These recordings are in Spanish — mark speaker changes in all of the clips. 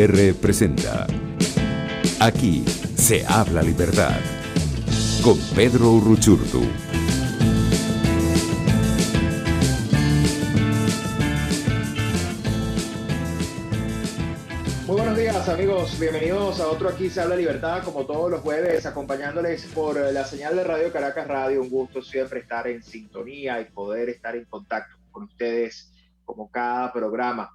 Speaker 1: R presenta Aquí se habla libertad con Pedro Urruchurtu.
Speaker 2: Muy buenos días, amigos, bienvenidos a otro Aquí se habla libertad, como todos los jueves, acompañándoles por la señal de Radio Caracas Radio. Un gusto siempre estar en sintonía y poder estar en contacto con ustedes como cada programa.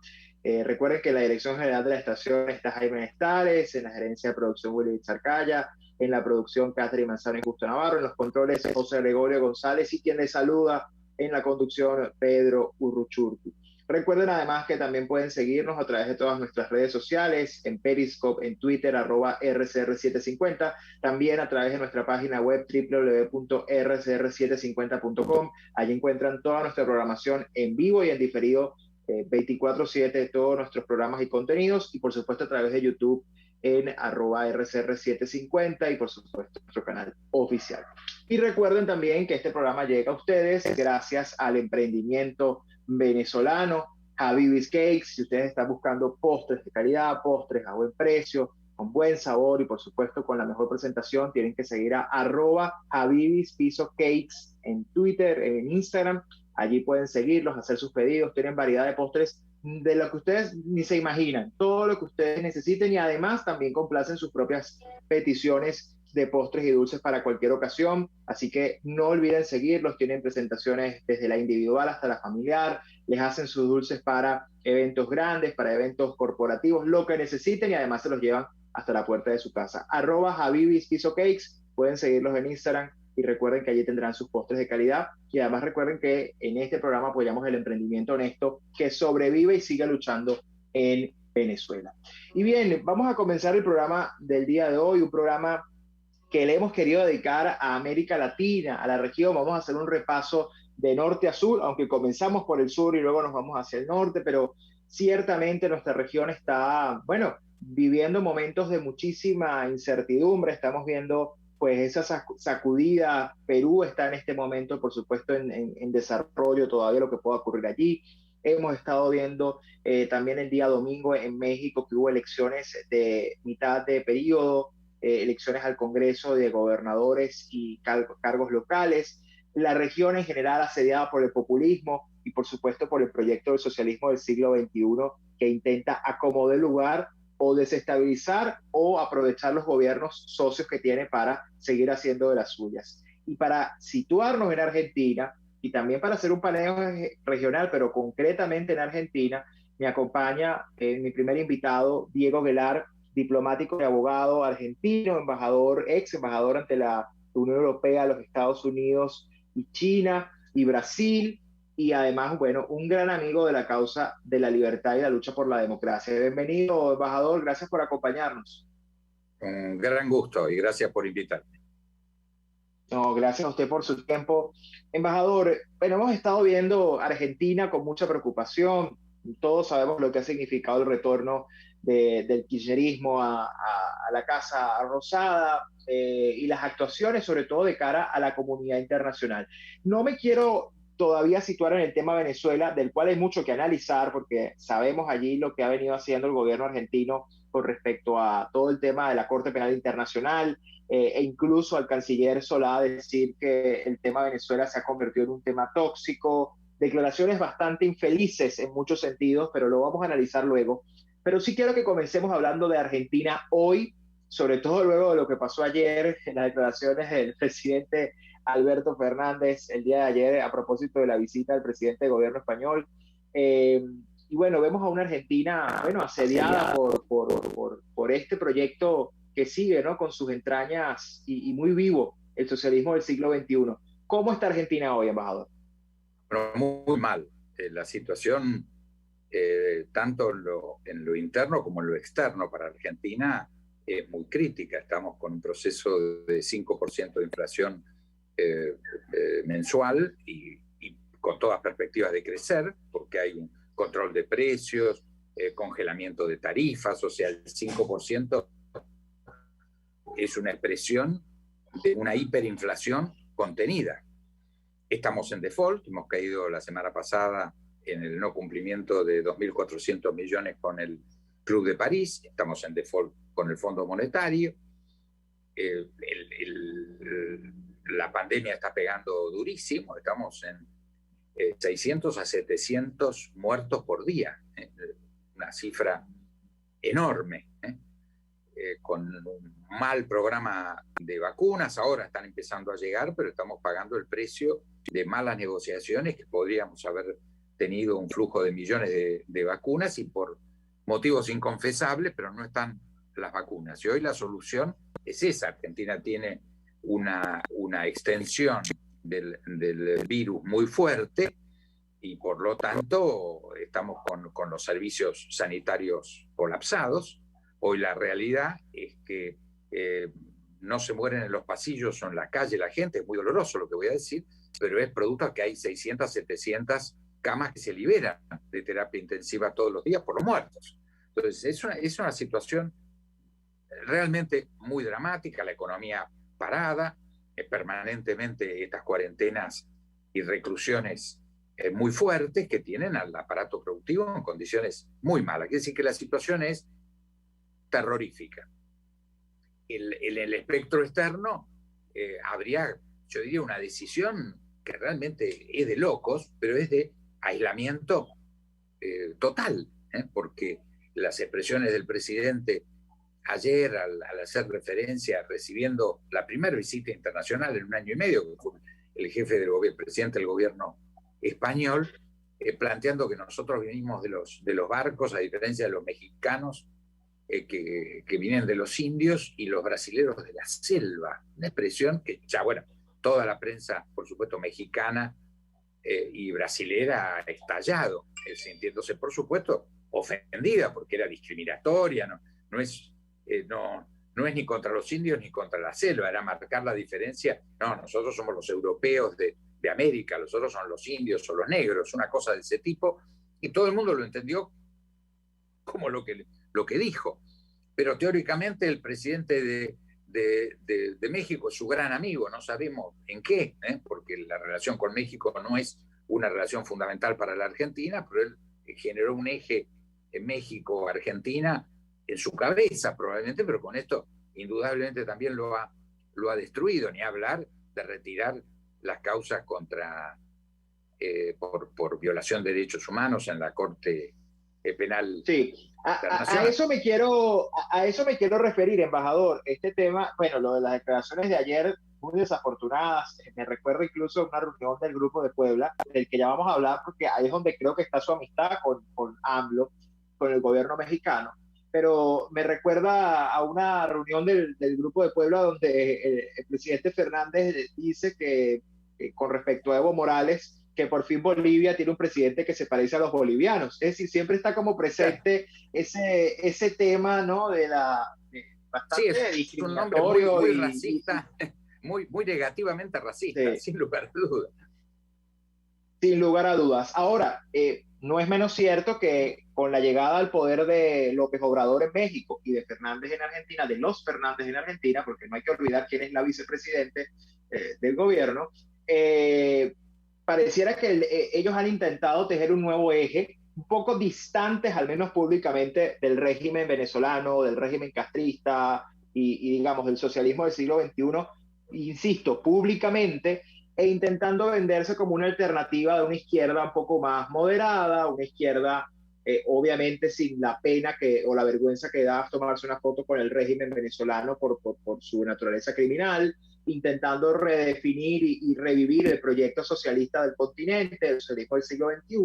Speaker 2: Recuerden que en la dirección general de la estación está Jaime Nestales, en la gerencia de producción Willy Zarcaya, en la producción Catherine Manzano y Justo Navarro, en los controles José Gregorio González y quien les saluda en la conducción Pedro Urruchurtu. Recuerden además que también pueden seguirnos a través de todas nuestras redes sociales, en Periscope, en Twitter, @RCR750, también a través de nuestra página web www.rcr750.com. Allí encuentran toda nuestra programación en vivo y en diferido 24/7, todos nuestros programas y contenidos, y por supuesto a través de YouTube en @RCR750 y por supuesto nuestro canal oficial. Y recuerden también que este programa llega a ustedes gracias al emprendimiento venezolano Habibis Cakes. Si ustedes están buscando postres de calidad, postres a buen precio, con buen sabor y por supuesto con la mejor presentación, tienen que seguir a @Habibis_Cakes en Twitter, en Instagram. Allí pueden seguirlos, hacer sus pedidos, tienen variedad de postres de lo que ustedes ni se imaginan, todo lo que ustedes necesiten, y además también complacen sus propias peticiones de postres y dulces para cualquier ocasión. Así que no olviden seguirlos, tienen presentaciones desde la individual hasta la familiar, les hacen sus dulces para eventos grandes, para eventos corporativos, lo que necesiten, y además se los llevan hasta la puerta de su casa. @Habibis_Cakes, pueden seguirlos en Instagram. Y recuerden que allí tendrán sus postres de calidad. Y además recuerden que en este programa apoyamos el emprendimiento honesto que sobrevive y sigue luchando en Venezuela. Y bien, vamos a comenzar el programa del día de hoy, un programa que le hemos querido dedicar a América Latina, a la región. Vamos a hacer un repaso de norte a sur, aunque comenzamos por el sur y luego nos vamos hacia el norte, pero ciertamente nuestra región está, bueno, viviendo momentos de muchísima incertidumbre. Estamos viendo pues esa sacudida. Perú está en este momento, por supuesto, en desarrollo todavía lo que pueda ocurrir allí. Hemos estado viendo también el día domingo en México que hubo elecciones de mitad de periodo, elecciones al Congreso de gobernadores y cargos locales. La región en general asediada por el populismo y por supuesto por el proyecto del socialismo del siglo XXI, que intenta acomodar lugar o desestabilizar o aprovechar los gobiernos socios que tiene para seguir haciendo de las suyas. Y para situarnos en Argentina, y también para hacer un paneo regional, pero concretamente en Argentina, me acompaña mi primer invitado, Diego Guelar, diplomático y abogado argentino, ex embajador ante la Unión Europea, los Estados Unidos y China y Brasil, y además, bueno, un gran amigo de la causa de la libertad y la lucha por la democracia. Bienvenido, embajador, gracias por acompañarnos.
Speaker 3: Un gran gusto y gracias por invitarme.
Speaker 2: No, gracias a usted por su tiempo. Embajador, bueno, hemos estado viendo Argentina con mucha preocupación. Todos sabemos lo que ha significado el retorno del kirchnerismo a la Casa Rosada, y las actuaciones, sobre todo de cara a la comunidad internacional. No me quiero todavía situar en el tema Venezuela, del cual hay mucho que analizar, porque sabemos allí lo que ha venido haciendo el gobierno argentino con respecto a todo el tema de la Corte Penal Internacional, e incluso al canciller Solá decir que el tema Venezuela se ha convertido en un tema tóxico, declaraciones bastante infelices en muchos sentidos, pero lo vamos a analizar luego. Pero sí quiero que comencemos hablando de Argentina hoy, sobre todo luego de lo que pasó ayer en las declaraciones del presidente Alberto Fernández el día de ayer a propósito de la visita del presidente del gobierno español. Y bueno, vemos a una Argentina, bueno, asediada por este proyecto que sigue, ¿no?, con sus entrañas y muy vivo, el socialismo del siglo XXI. ¿Cómo está Argentina hoy, embajador?
Speaker 3: Bueno, muy mal. La situación, tanto en lo interno como en lo externo para Argentina, es muy crítica. Estamos con un proceso de 5% de inflación mensual y con todas perspectivas de crecer, porque hay un control de precios, congelamiento de tarifas. O sea, el 5% es una expresión de una hiperinflación contenida. Estamos en default, hemos caído la semana pasada en el no cumplimiento de 2.400 millones con el Club de París, estamos en default con el Fondo Monetario, la pandemia está pegando durísimo, estamos en 600 a 700 muertos por día, una cifra enorme, con un mal programa de vacunas, ahora están empezando a llegar, pero estamos pagando el precio de malas negociaciones, que podríamos haber tenido un flujo de millones de vacunas, y por motivos inconfesables, pero no están las vacunas. Y hoy la solución es esa. Argentina tiene una extensión del virus muy fuerte, y por lo tanto estamos con los servicios sanitarios colapsados. Hoy la realidad es que no se mueren en los pasillos o en la calle la gente, es muy doloroso lo que voy a decir, pero es producto de que hay 600, 700 camas que se liberan de terapia intensiva todos los días por los muertos. Entonces es una situación realmente muy dramática, la economía parada, permanentemente estas cuarentenas y reclusiones muy fuertes que tienen al aparato productivo en condiciones muy malas. Quiere decir que la situación es terrorífica. En el espectro externo habría, yo diría, una decisión que realmente es de locos, pero es de aislamiento total, porque las expresiones del presidente ayer al hacer referencia, recibiendo la primera visita internacional en un año y medio, que fue el jefe del gobierno, presidente del gobierno español, planteando que nosotros venimos de los barcos, a diferencia de los mexicanos que vienen de los indios, y los brasileros de la selva. Una expresión que ya, bueno, toda la prensa, por supuesto, mexicana y brasilera ha estallado, sintiéndose, por supuesto, ofendida porque era discriminatoria, no es ni contra los indios ni contra la selva, era marcar la diferencia. No, nosotros somos los europeos de América, los otros son los indios o los negros, una cosa de ese tipo, y todo el mundo lo entendió como lo que dijo. Pero teóricamente el presidente de México es su gran amigo, no sabemos en qué, porque la relación con México no es una relación fundamental para la Argentina, pero él generó un eje en México-Argentina en su cabeza probablemente, pero con esto indudablemente también lo ha destruido, ni hablar de retirar las causas por violación de derechos humanos en la Corte Penal.
Speaker 2: Sí, a eso me quiero referir, embajador. Este tema, bueno, lo de las declaraciones de ayer, muy desafortunadas, me recuerda incluso a una reunión del Grupo de Puebla, del que ya vamos a hablar, porque ahí es donde creo que está su amistad con AMLO, con el gobierno mexicano. Pero me recuerda a una reunión del Grupo de Puebla donde el presidente Fernández dice que con respecto a Evo Morales, que por fin Bolivia tiene un presidente que se parece a los bolivianos. Es decir, siempre está como presente ese tema, ¿no? Bastante
Speaker 3: es un nombre muy racista, muy negativamente racista, sí. Sin lugar a dudas.
Speaker 2: Sin lugar a dudas. Ahora, no es menos cierto que con la llegada al poder de López Obrador en México y de Fernández en Argentina, de los Fernández en Argentina, porque no hay que olvidar quién es la vicepresidente del gobierno, pareciera que ellos han intentado tejer un nuevo eje, un poco distantes, al menos públicamente, del régimen venezolano, del régimen castrista y digamos, del socialismo del siglo XXI, insisto, públicamente, e intentando venderse como una alternativa de una izquierda un poco más moderada, una izquierda obviamente sin la pena o la vergüenza que da tomarse una foto con el régimen venezolano por su naturaleza criminal, intentando redefinir y revivir el proyecto socialista del continente, el socialismo del siglo XXI,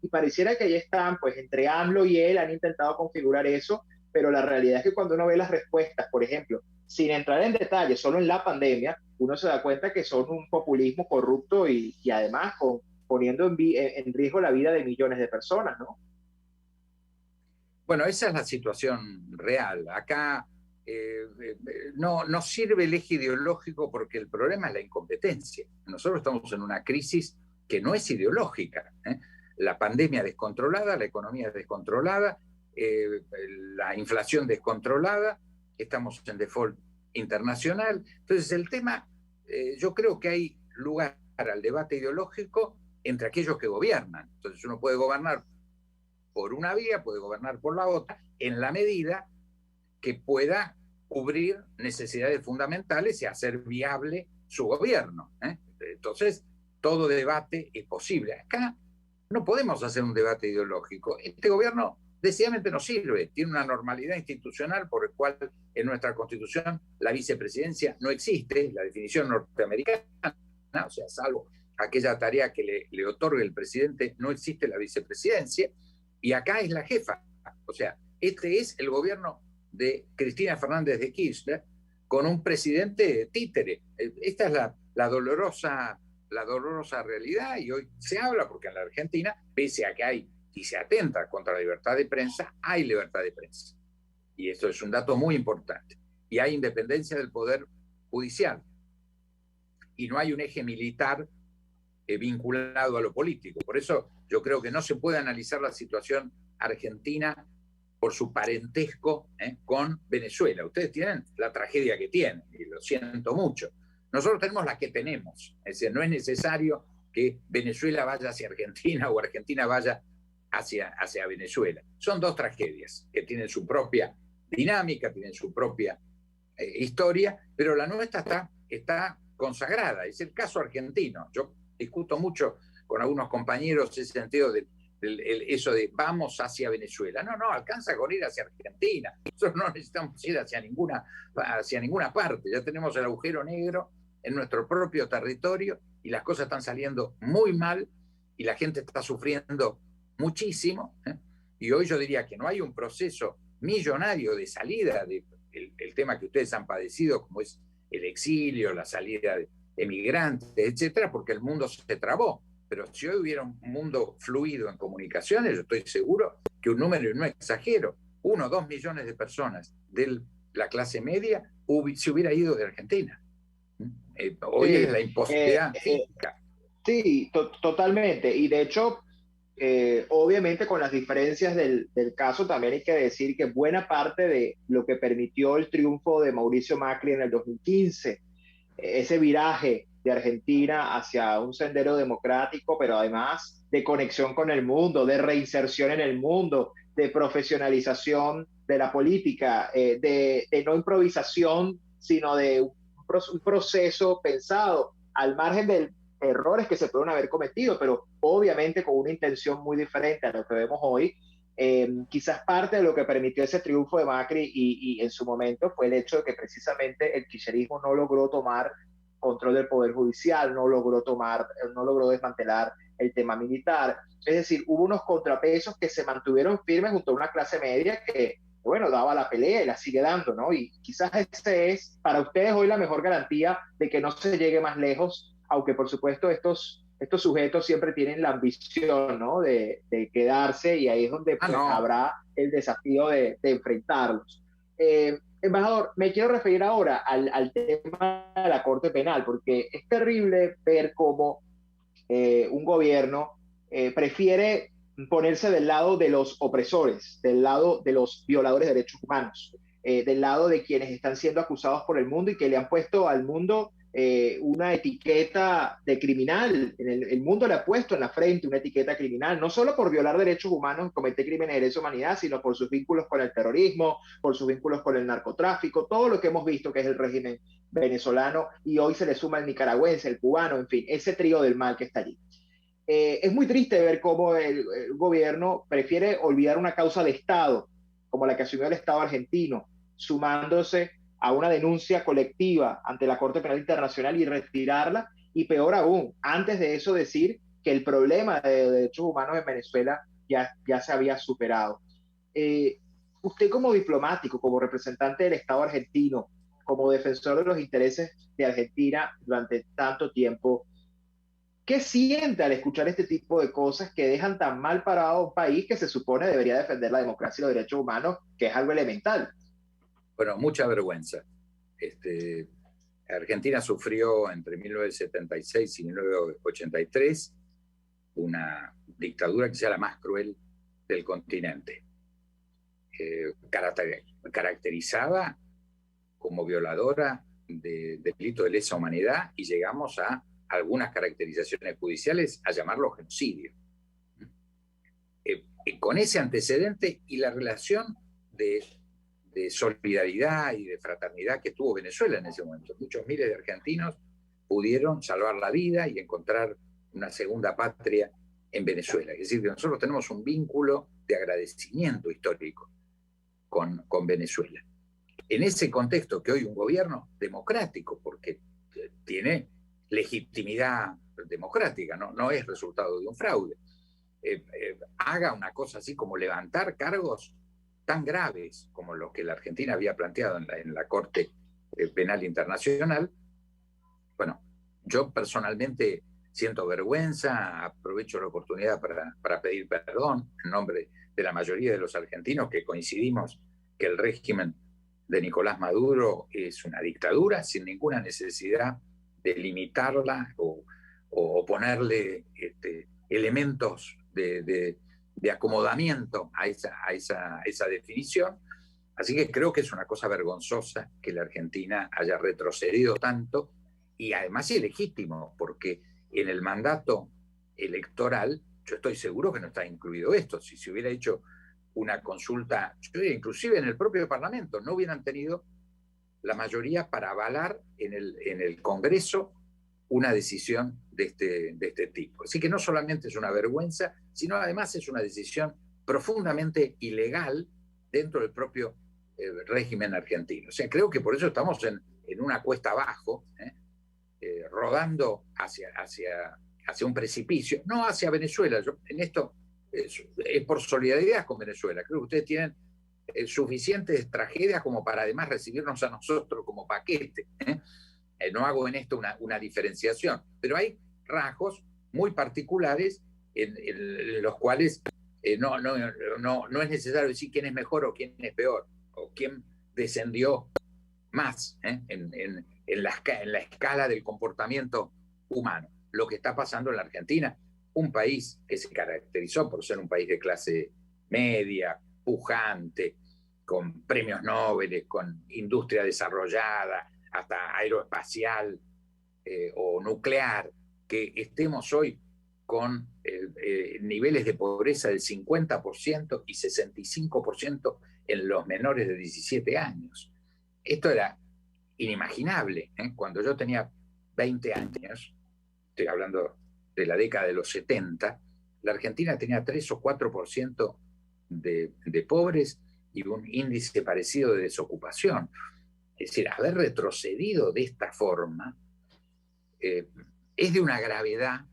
Speaker 2: y pareciera que ahí están, pues entre AMLO y él han intentado configurar eso, pero la realidad es que cuando uno ve las respuestas, por ejemplo, sin entrar en detalle, solo en la pandemia, uno se da cuenta que son un populismo corrupto y además poniendo en riesgo la vida de millones de personas, ¿no?
Speaker 3: Bueno, esa es la situación real. Acá no sirve el eje ideológico porque el problema es la incompetencia. Nosotros estamos en una crisis que no es ideológica. La pandemia descontrolada, la economía descontrolada, la inflación descontrolada, estamos en default internacional. Entonces el tema, yo creo que hay lugar al debate ideológico entre aquellos que gobiernan. Entonces uno puede gobernar por una vía, puede gobernar por la otra. en la medida que pueda cubrir necesidades fundamentales y hacer viable su gobierno. Entonces, todo debate es posible. Acá no podemos hacer un debate ideológico. Este gobierno decididamente no sirve. Tiene una normalidad institucional por el cual en nuestra Constitución la vicepresidencia no existe, la definición norteamericana, o sea, salvo aquella tarea que le otorga el presidente, no existe la vicepresidencia, y acá es la jefa. O sea, este es el gobierno de Cristina Fernández de Kirchner con un presidente títere. Esta es la dolorosa realidad, y hoy se habla porque en la Argentina, pese a que hay y se atenta contra la libertad de prensa, hay libertad de prensa. Y esto es un dato muy importante. Y hay independencia del Poder Judicial. Y no hay un eje militar vinculado a lo político. Por eso yo creo que no se puede analizar la situación argentina por su parentesco con Venezuela. Ustedes tienen la tragedia que tienen, y lo siento mucho. Nosotros tenemos la que tenemos. Es decir, no es necesario que Venezuela vaya hacia Argentina o Argentina vaya hacia Venezuela. Son dos tragedias que tienen su propia dinámica, tienen su propia historia, pero la nuestra está consagrada. Es el caso argentino. Yo discuto mucho con algunos compañeros ese sentido de eso de vamos hacia Venezuela. No, alcanza con ir hacia Argentina. Nosotros no necesitamos ir hacia ninguna parte. Ya tenemos el agujero negro en nuestro propio territorio y las cosas están saliendo muy mal y la gente está sufriendo muchísimo. Y hoy yo diría que no hay un proceso millonario de salida del tema que ustedes han padecido, como es el exilio, la salida de emigrantes, etcétera, porque el mundo se trabó. Pero si hoy hubiera un mundo fluido en comunicaciones, yo estoy seguro que un número, y no exagero, 1 o 2 millones de personas de la clase media se hubiera ido de Argentina. Hoy es la imposibilidad física.
Speaker 2: Sí, totalmente. Y de hecho, obviamente con las diferencias del caso, también hay que decir que buena parte de lo que permitió el triunfo de Mauricio Macri en el 2015, ese viraje de Argentina hacia un sendero democrático, pero además de conexión con el mundo, de reinserción en el mundo, de profesionalización de la política, de no improvisación, sino de un proceso pensado al margen de errores que se pueden haber cometido, pero obviamente con una intención muy diferente a lo que vemos hoy. Quizás parte de lo que permitió ese triunfo de Macri y en su momento fue el hecho de que precisamente el kirchnerismo no logró tomar control del Poder Judicial, no logró desmantelar el tema militar. Es decir, hubo unos contrapesos que se mantuvieron firmes junto a una clase media que, bueno, daba la pelea y la sigue dando, ¿no? Y quizás ese es para ustedes hoy la mejor garantía de que no se llegue más lejos, aunque por supuesto estos sujetos siempre tienen la ambición, ¿no?, de quedarse, y ahí es donde habrá el desafío de enfrentarlos. Embajador, me quiero referir ahora al tema de la Corte Penal, porque es terrible ver cómo un gobierno prefiere ponerse del lado de los opresores, del lado de los violadores de derechos humanos, del lado de quienes están siendo acusados por el mundo y que le han puesto al mundo una etiqueta de criminal. El mundo le ha puesto en la frente una etiqueta criminal, no solo por violar derechos humanos, cometer crímenes de lesa humanidad, sino por sus vínculos con el terrorismo, por sus vínculos con el narcotráfico, todo lo que hemos visto que es el régimen venezolano, y hoy se le suma el nicaragüense, el cubano, en fin, ese trío del mal que está allí. Es muy triste ver cómo el gobierno prefiere olvidar una causa de Estado, como la que asumió el Estado argentino, sumándose a una denuncia colectiva ante la Corte Penal Internacional y retirarla, y peor aún, antes de eso decir que el problema de derechos humanos en Venezuela ya se había superado. Usted como diplomático, como representante del Estado argentino, como defensor de los intereses de Argentina durante tanto tiempo, ¿qué siente al escuchar este tipo de cosas que dejan tan mal parado a un país que se supone debería defender la democracia y los derechos humanos, que es algo elemental?
Speaker 3: Bueno, mucha vergüenza. Argentina sufrió entre 1976 y 1983 una dictadura que sea la más cruel del continente, caracterizada como violadora de delitos de lesa humanidad, y llegamos a algunas caracterizaciones judiciales a llamarlo genocidio. Con ese antecedente y la relación de solidaridad y de fraternidad que tuvo Venezuela en ese momento. Muchos miles de argentinos pudieron salvar la vida y encontrar una segunda patria en Venezuela. Es decir, que nosotros tenemos un vínculo de agradecimiento histórico con Venezuela. En ese contexto que hoy un gobierno democrático, porque tiene legitimidad democrática, no es resultado de un fraude, haga una cosa así como levantar cargos tan graves como los que la Argentina había planteado en la Corte Penal Internacional. Bueno, yo personalmente siento vergüenza, aprovecho la oportunidad para pedir perdón en nombre de la mayoría de los argentinos que coincidimos que el régimen de Nicolás Maduro es una dictadura sin ninguna necesidad de limitarla o ponerle elementos de acomodamiento a esa definición. Así que creo que es una cosa vergonzosa que la Argentina haya retrocedido tanto, y además es legítimo, porque en el mandato electoral yo estoy seguro que no está incluido esto. Si se hubiera hecho una consulta, yo diría, inclusive en el propio Parlamento, no hubieran tenido la mayoría para avalar en el Congreso una decisión de este tipo. Así que no solamente es una vergüenza, sino además es una decisión profundamente ilegal dentro del propio régimen argentino. O sea, creo que por eso estamos en una cuesta abajo, rodando hacia un precipicio, no hacia Venezuela. Yo en esto es por solidaridad con Venezuela. Creo que ustedes tienen suficientes tragedias como para además recibirnos a nosotros como paquete. No hago en esto una diferenciación, pero hay rasgos muy particulares en los cuales no es necesario decir quién es mejor o quién es peor, o quién descendió más en la escala del comportamiento humano. Lo que está pasando en la Argentina, un país que se caracterizó por ser un país de clase media, pujante, con premios Nobel, con industria desarrollada, hasta aeroespacial o nuclear, que estemos hoy con niveles de pobreza del 50% y 65% en los menores de 17 años. Esto era inimaginable. Cuando yo tenía 20 años, estoy hablando de la década de los 70, la Argentina tenía 3 o 4% de pobres y un índice parecido de desocupación. Es decir, haber retrocedido de esta forma es de una gravedad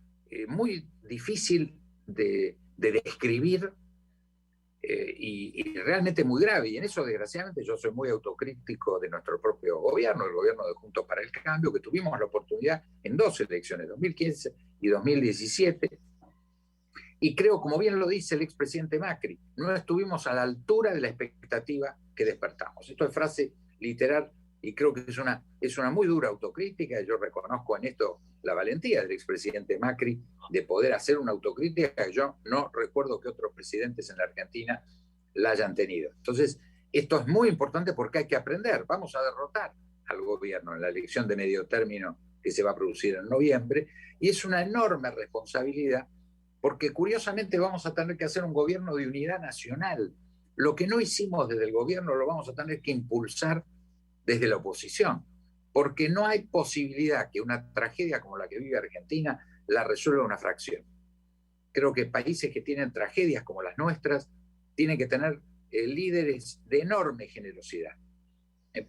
Speaker 3: muy difícil de describir y realmente muy grave. Y en eso, desgraciadamente, yo soy muy autocrítico de nuestro propio gobierno, el gobierno de Juntos para el Cambio, que tuvimos la oportunidad en 2 elecciones, 2015 y 2017. Y creo, como bien lo dice el expresidente Macri, no estuvimos a la altura de la expectativa que despertamos. Esto es frase literal y creo que es una muy dura autocrítica. Yo reconozco en esto la valentía del expresidente Macri de poder hacer una autocrítica que yo no recuerdo que otros presidentes en la Argentina la hayan tenido. Entonces, esto es muy importante porque hay que aprender. Vamos a derrotar al gobierno en la elección de medio término que se va a producir en noviembre, y es una enorme responsabilidad porque curiosamente vamos a tener que hacer un gobierno de unidad nacional. Lo que no hicimos desde el gobierno lo vamos a tener que impulsar desde la oposición, porque no hay posibilidad que una tragedia como la que vive Argentina la resuelva una fracción. Creo que países que tienen tragedias como las nuestras tienen que tener líderes de enorme generosidad,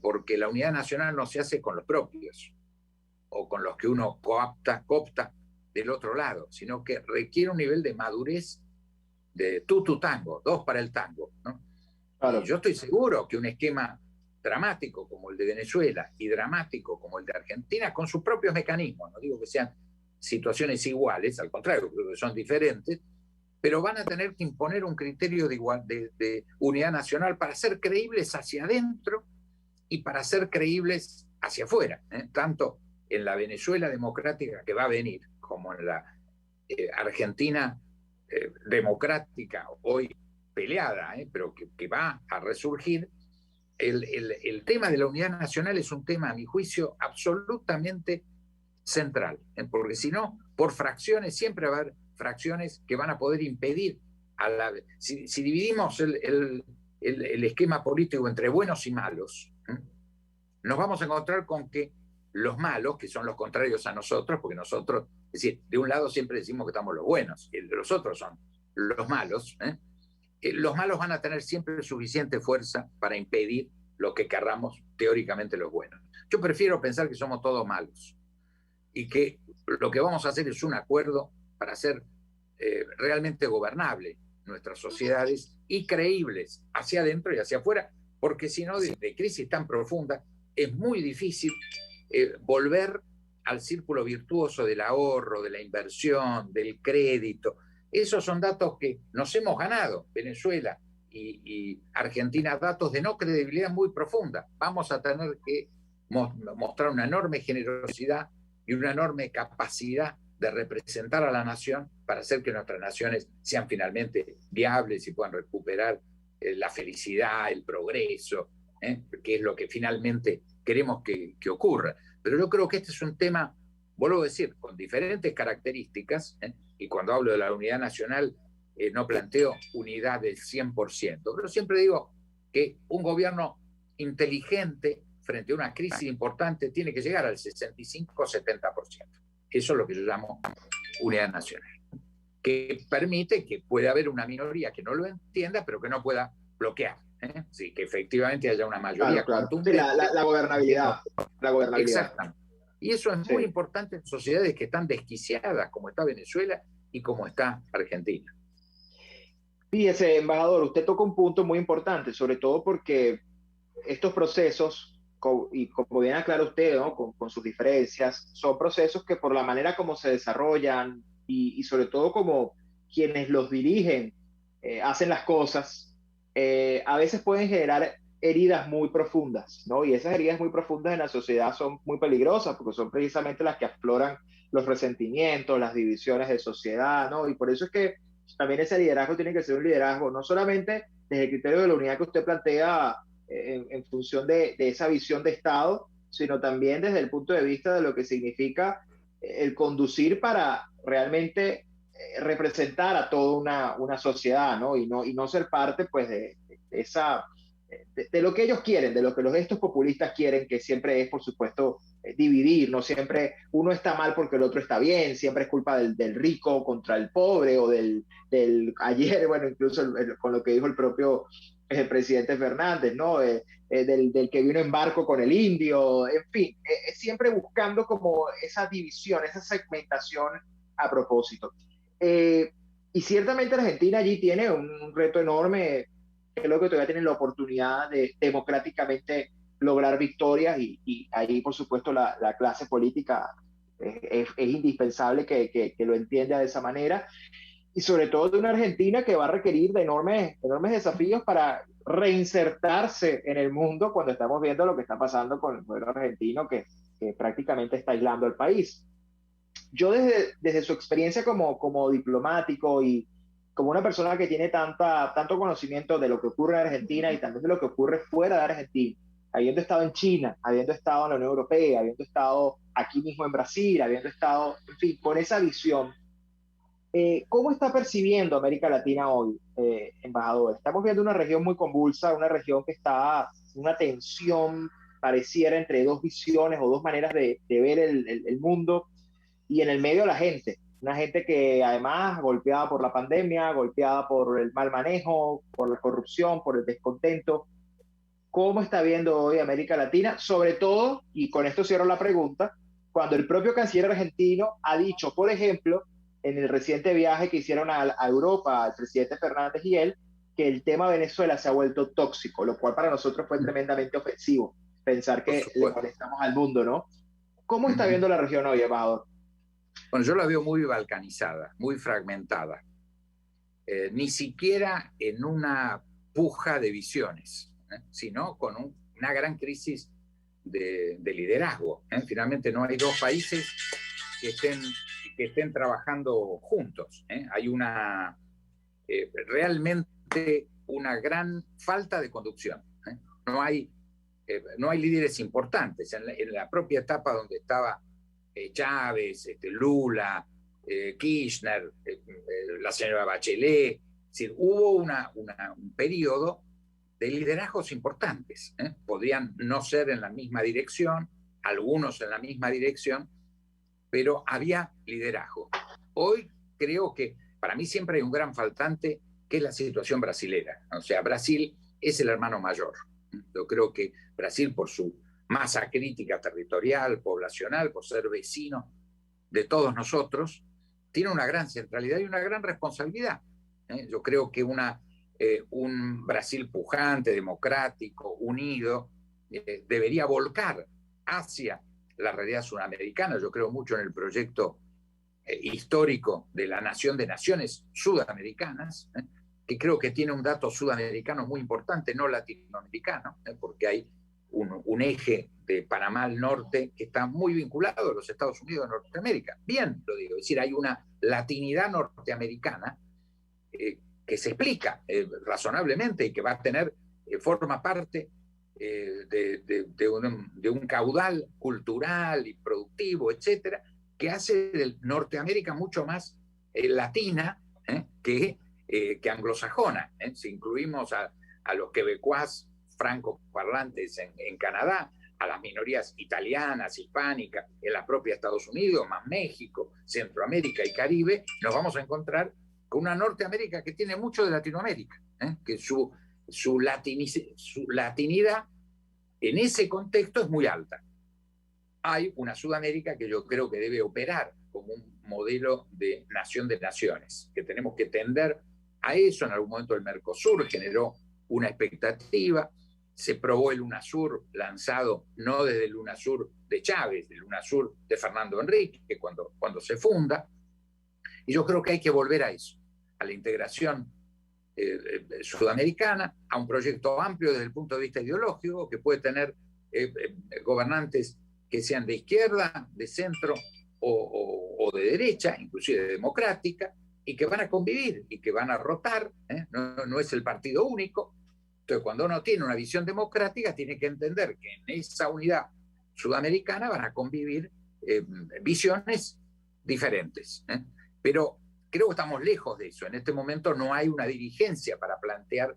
Speaker 3: porque la unidad nacional no se hace con los propios o con los que uno coopta del otro lado, sino que requiere un nivel de madurez de tu tango, 2 para el tango, ¿no? Claro. Y yo estoy seguro que un esquema dramático como el de Venezuela y dramático como el de Argentina, con sus propios mecanismos, no digo que sean situaciones iguales, al contrario, creo que son diferentes, pero van a tener que imponer un criterio de unidad nacional para ser creíbles hacia adentro y para ser creíbles hacia afuera, tanto en la Venezuela democrática que va a venir, como en la Argentina democrática, hoy peleada, pero que va a resurgir. El tema de la unidad nacional es un tema, a mi juicio, absolutamente central, porque si no, por fracciones, siempre va a haber fracciones que van a poder impedir si dividimos el esquema político entre buenos y malos, nos vamos a encontrar con que los malos, que son los contrarios a nosotros, porque nosotros, es decir, de un lado siempre decimos que estamos los buenos, y los otros son los malos, los malos van a tener siempre suficiente fuerza para impedir lo que querramos teóricamente los buenos. Yo prefiero pensar que somos todos malos y que lo que vamos a hacer es un acuerdo para hacer realmente gobernable nuestras sociedades y creíbles hacia adentro y hacia afuera, porque si no, de crisis tan profunda, es muy difícil volver al círculo virtuoso del ahorro, de la inversión, del crédito. Esos son datos que nos hemos ganado, Venezuela y Argentina, datos de no credibilidad muy profunda. Vamos a tener que mostrar una enorme generosidad y una enorme capacidad de representar a la nación para hacer que nuestras naciones sean finalmente viables y puedan recuperar la felicidad, el progreso, que es lo que finalmente queremos que ocurra. Pero yo creo que este es un tema, vuelvo a decir, con diferentes características, y cuando hablo de la unidad nacional no planteo unidad del 100%, pero siempre digo que un gobierno inteligente frente a una crisis importante tiene que llegar al 65-70%. Eso es lo que yo llamo unidad nacional, que permite que pueda haber una minoría que no lo entienda, pero que no pueda bloquear. Sí, que efectivamente haya una mayoría contundente.
Speaker 2: Sí, la gobernabilidad. La gobernabilidad.
Speaker 3: Exactamente. Y eso es muy importante en sociedades que están desquiciadas, como está Venezuela y como está Argentina.
Speaker 2: Fíjese, embajador, usted toca un punto muy importante, sobre todo porque estos procesos, y como bien aclara usted, ¿no? con sus diferencias, son procesos que por la manera como se desarrollan y sobre todo como quienes los dirigen hacen las cosas, a veces pueden generar heridas muy profundas, ¿no? Y esas heridas muy profundas en la sociedad son muy peligrosas porque son precisamente las que afloran los resentimientos, las divisiones de sociedad, ¿no? Y por eso es que también ese liderazgo tiene que ser un liderazgo no solamente desde el criterio de la unidad que usted plantea en función de esa visión de Estado, sino también desde el punto de vista de lo que significa el conducir para realmente representar a toda una sociedad, ¿no? Y no ser parte, pues, de esa, de lo que ellos quieren, de lo que estos populistas quieren, que siempre es, por supuesto, dividir, no siempre uno está mal porque el otro está bien, siempre es culpa del rico contra el pobre o del ayer, bueno, incluso con lo que dijo el propio presidente Fernández, ¿no? Del que vino en barco con el indio, en fin, siempre buscando como esa división, esa segmentación a propósito. Y ciertamente Argentina allí tiene un reto enorme, creo que todavía tienen la oportunidad de democráticamente lograr victorias y ahí por supuesto la clase política es indispensable que lo entienda de esa manera y sobre todo de una Argentina que va a requerir de enormes desafíos para reinsertarse en el mundo cuando estamos viendo lo que está pasando con el pueblo argentino que prácticamente está aislando al país. Yo desde su experiencia como diplomático y como una persona que tiene tanto conocimiento de lo que ocurre en Argentina y también de lo que ocurre fuera de Argentina, habiendo estado en China, habiendo estado en la Unión Europea, habiendo estado aquí mismo en Brasil, habiendo estado, en fin, con esa visión, ¿cómo está percibiendo América Latina hoy, embajador? Estamos viendo una región muy convulsa, una región que está en una tensión pareciera entre dos visiones o dos maneras de ver el mundo y en el medio la gente, una gente que además golpeada por la pandemia, golpeada por el mal manejo, por la corrupción, por el descontento. ¿Cómo está viendo hoy América Latina? Sobre todo, y con esto cierro la pregunta, cuando el propio canciller argentino ha dicho, por ejemplo, en el reciente viaje que hicieron a Europa, el presidente Fernández y él, que el tema Venezuela se ha vuelto tóxico, lo cual para nosotros fue tremendamente ofensivo, pensar que le molestamos al mundo, ¿no? ¿Cómo está viendo la región hoy, embajador?
Speaker 3: Bueno, yo la veo muy balcanizada, muy fragmentada, ni siquiera en una puja de visiones, sino con una gran crisis de liderazgo. Finalmente no hay dos países que estén trabajando juntos. Hay realmente una gran falta de conducción. No hay líderes importantes. En la propia etapa donde estaba Chávez, Lula, Kirchner, la señora Bachelet, es decir, hubo un periodo de liderazgos importantes. Podrían no ser en la misma dirección, algunos en la misma dirección, pero había liderazgo. Hoy creo que para mí siempre hay un gran faltante, que es la situación brasilera. O sea, Brasil es el hermano mayor. Yo creo que Brasil, por su masa crítica territorial, poblacional, por ser vecino de todos nosotros, tiene una gran centralidad y una gran responsabilidad. Yo creo que un Brasil pujante, democrático, unido, debería volcar hacia la realidad sudamericana. Yo creo mucho en el proyecto histórico de la nación de naciones sudamericanas, que creo que tiene un dato sudamericano muy importante, no latinoamericano, porque hay un eje de Panamá al norte que está muy vinculado a los Estados Unidos de Norteamérica. Bien, lo digo, es decir, hay una latinidad norteamericana que se explica razonablemente y que va a tener, forma parte de un caudal cultural y productivo, etcétera, que hace de Norteamérica mucho más latina que anglosajona. Si incluimos a los quebecuás francoparlantes en Canadá, a las minorías italianas, hispánicas, en la propia Estados Unidos, más México, Centroamérica y Caribe, nos vamos a encontrar con una Norteamérica que tiene mucho de Latinoamérica, que su latinidad en ese contexto es muy alta. Hay una Sudamérica que yo creo que debe operar como un modelo de nación de naciones, que tenemos que tender a eso. En algún momento el Mercosur generó una expectativa, se probó el UNASUR lanzado no desde el UNASUR de Chávez, del UNASUR de Fernando Henrique, cuando se funda, y yo creo que hay que volver a eso, a la integración sudamericana, a un proyecto amplio desde el punto de vista ideológico, que puede tener gobernantes que sean de izquierda, de centro o de derecha, inclusive democrática, y que van a convivir y que van a rotar, no es el partido único. Entonces, cuando uno tiene una visión democrática, tiene que entender que en esa unidad sudamericana van a convivir visiones diferentes. Pero creo que estamos lejos de eso. En este momento no hay una dirigencia para plantear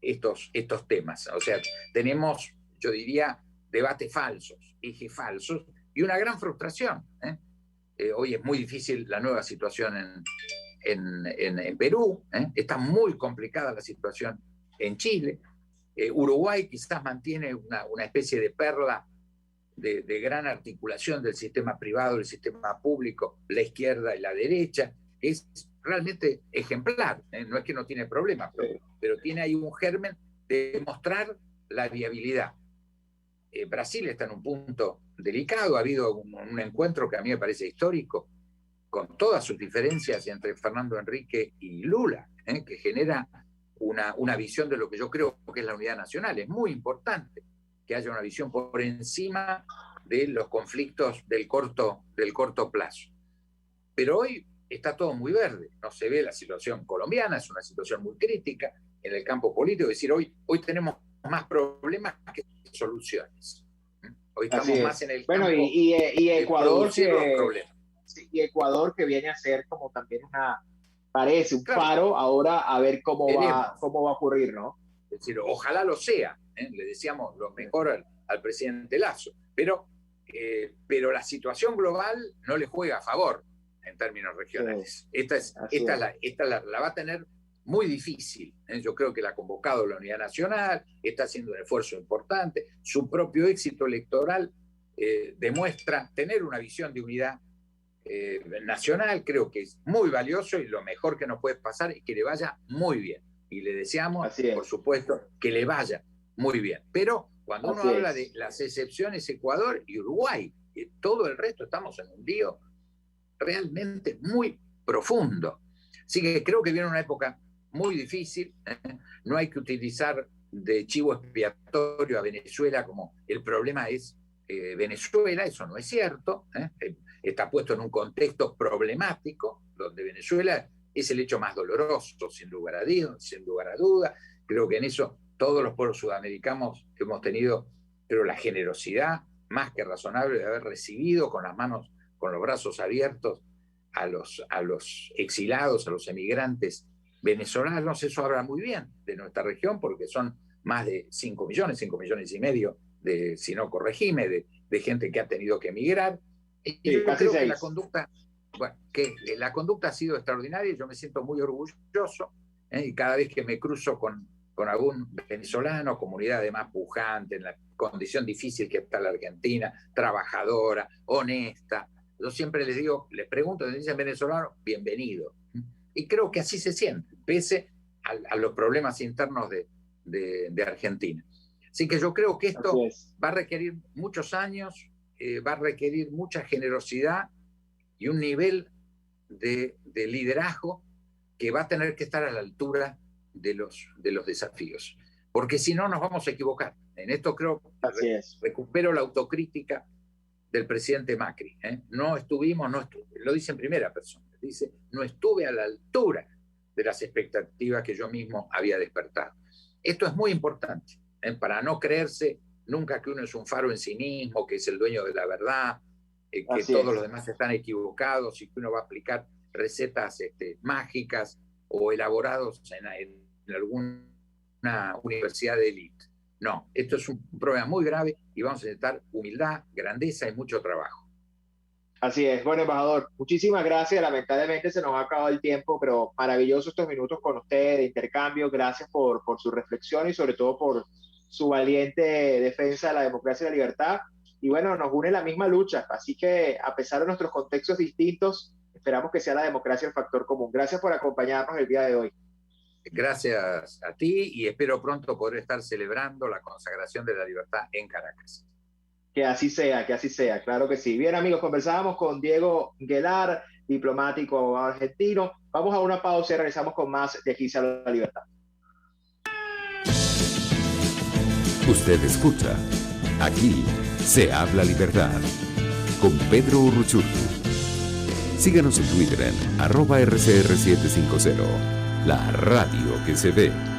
Speaker 3: estos temas. O sea, tenemos, yo diría, debates falsos, ejes falsos, y una gran frustración. Hoy es muy difícil la nueva situación en Perú, está muy complicada la situación en Chile. Uruguay quizás mantiene una especie de perla de gran articulación del sistema privado, del sistema público, la izquierda y la derecha. Es realmente ejemplar, no es que no tiene problemas, pero tiene ahí un germen de mostrar la viabilidad. Brasil está en un punto delicado, ha habido un encuentro que a mí me parece histórico, con todas sus diferencias entre Fernando Henrique y Lula, que genera una visión de lo que yo creo que es la unidad nacional. Es muy importante que haya una visión por encima de los conflictos del corto plazo. Pero hoy está todo muy verde, no se ve la situación colombiana, es una situación muy crítica en el campo político, es decir, hoy tenemos más problemas que soluciones. Hoy estamos más en el campo
Speaker 2: y Ecuador
Speaker 3: de los problemas.
Speaker 2: Y Ecuador que viene a ser como también parece un
Speaker 3: claro,
Speaker 2: faro ahora a ver cómo va a ocurrir, ¿no?
Speaker 3: Es decir, ojalá lo sea, le decíamos lo mejor al presidente Lasso, pero la situación global no le juega a favor en términos regionales. Esta la va a tener muy difícil. Yo creo que la ha convocado la Unidad Nacional, está haciendo un esfuerzo importante, su propio éxito electoral demuestra tener una visión de unidad nacional. Creo que es muy valioso y lo mejor que nos puede pasar es que le vaya muy bien. Y le deseamos, por supuesto, que le vaya muy bien. Pero cuando uno habla de las excepciones, Ecuador y Uruguay, todo el resto estamos en un lío realmente muy profundo. Así que creo que viene una época muy difícil. No hay que utilizar de chivo expiatorio a Venezuela como el problema es Venezuela, eso no es cierto. Está puesto en un contexto problemático donde Venezuela es el hecho más doloroso, sin lugar a duda. Creo que en eso todos los pueblos sudamericanos hemos tenido, creo, la generosidad más que razonable de haber recibido con los brazos abiertos a los exilados, a los emigrantes venezolanos. Eso habla muy bien de nuestra región, porque son más de 5 millones y medio, si no corregime, de gente que ha tenido que emigrar. Y yo creo que la conducta ha sido extraordinaria y yo me siento muy orgulloso, y cada vez que me cruzo con algún venezolano, comunidad además pujante, en la condición difícil que está la Argentina, trabajadora, honesta, yo siempre les pregunto, me dicen venezolano, bienvenido. Y creo que así se siente, pese a los problemas internos de Argentina. Así que yo creo que esto va a requerir muchos años, va a requerir mucha generosidad y un nivel de liderazgo que va a tener que estar a la altura de los desafíos. Porque si no, nos vamos a equivocar. En esto creo que recupero la autocrítica del presidente Macri. No estuvimos, lo dice en primera persona, dice, no estuve a la altura de las expectativas que yo mismo había despertado. Esto es muy importante, para no creerse nunca que uno es un faro en sí mismo, que es el dueño de la verdad, que todos los demás están equivocados y que uno va a aplicar recetas mágicas o elaborados en alguna universidad de élite. No, esto es un problema muy grave y vamos a necesitar humildad, grandeza y mucho trabajo.
Speaker 2: Así es. Bueno, embajador, muchísimas gracias. Lamentablemente se nos ha acabado el tiempo, pero maravilloso estos minutos con usted de intercambio. Gracias por su reflexión y sobre todo por su valiente defensa de la democracia y la libertad. Y bueno, nos une la misma lucha. Así que a pesar de nuestros contextos distintos, esperamos que sea la democracia el factor común. Gracias por acompañarnos el día de hoy.
Speaker 3: Gracias a ti y espero pronto poder estar celebrando la consagración de la libertad en Caracas.
Speaker 2: Que así sea, claro que sí. Bien, amigos, conversábamos con Diego Guelar, diplomático argentino. Vamos a una pausa y regresamos con más de Aquí se habla la libertad.
Speaker 1: Usted escucha Aquí se habla libertad con Pedro Urruchurtu. Síganos en Twitter en @RCR750, la radio que se ve.